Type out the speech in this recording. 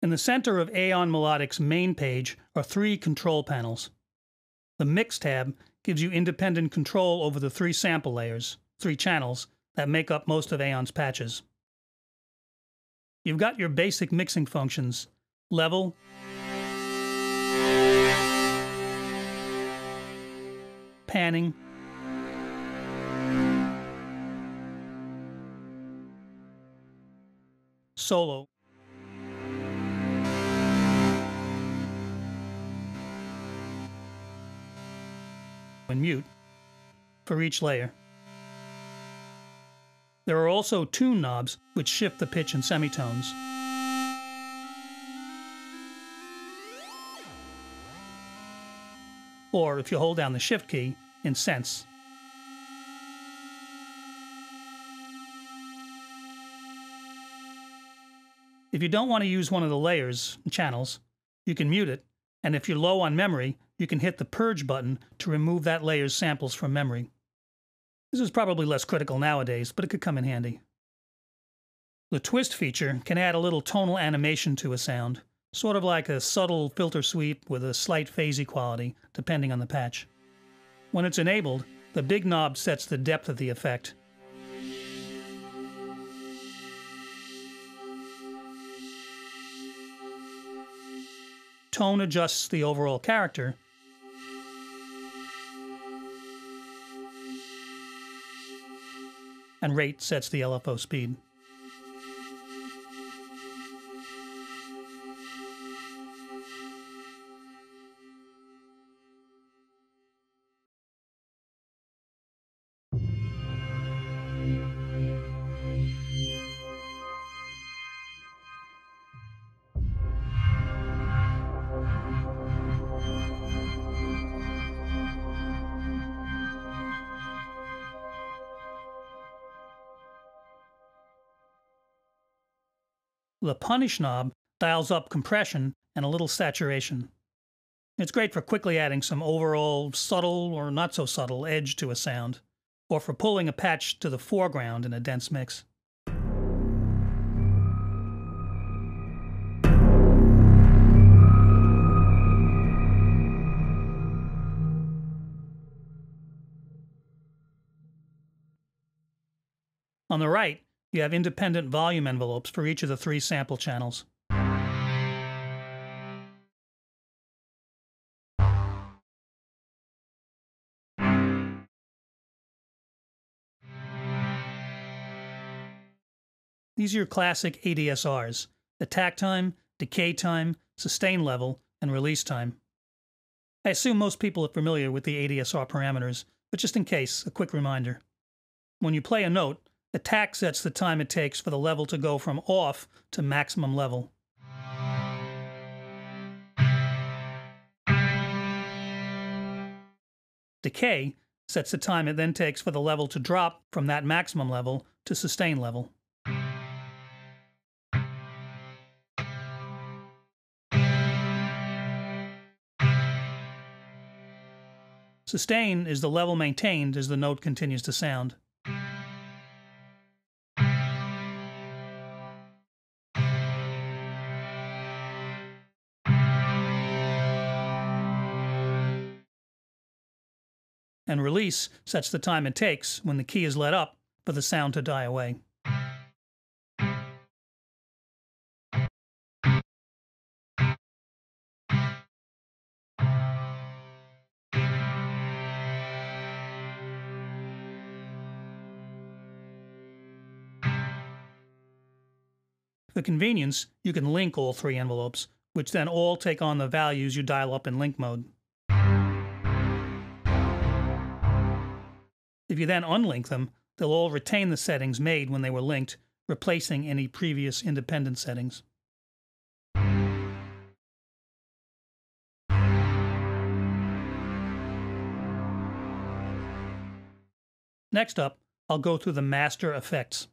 In the center of AEON Melodic's main page are 3 control panels. The Mix tab gives you independent control over the 3 sample layers, 3 channels, that make up most of AEON's patches. You've got your basic mixing functions: level, panning, solo, and mute for each layer. There are also tune knobs which shift the pitch and semitones. Or, if you hold down the Shift key, in Sense. If you don't want to use one of the layers, channels, you can mute it, and if you're low on memory, you can hit the Purge button to remove that layer's samples from memory. This is probably less critical nowadays, but it could come in handy. The Twist feature can add a little tonal animation to a sound, sort of like a subtle filter sweep with a slight phasey quality, depending on the patch. When it's enabled, the big knob sets the depth of the effect. Tone adjusts the overall character, and rate sets the LFO speed. The Punish knob dials up compression and a little saturation. It's great for quickly adding some overall subtle or not so subtle edge to a sound, or for pulling a patch to the foreground in a dense mix. On the right, you have independent volume envelopes for each of the 3 sample channels. These are your classic ADSRs: attack time, decay time, sustain level, and release time. I assume most people are familiar with the ADSR parameters, but just in case, a quick reminder. When you play a note, attack sets the time it takes for the level to go from off to maximum level. Decay sets the time it then takes for the level to drop from that maximum level to sustain level. Sustain is the level maintained as the note continues to sound. And release sets the time it takes when the key is let up for the sound to die away. For convenience, you can link all 3 envelopes, which then all take on the values you dial up in link mode. If you then unlink them, they'll all retain the settings made when they were linked, replacing any previous independent settings. Next up, I'll go through the master effects.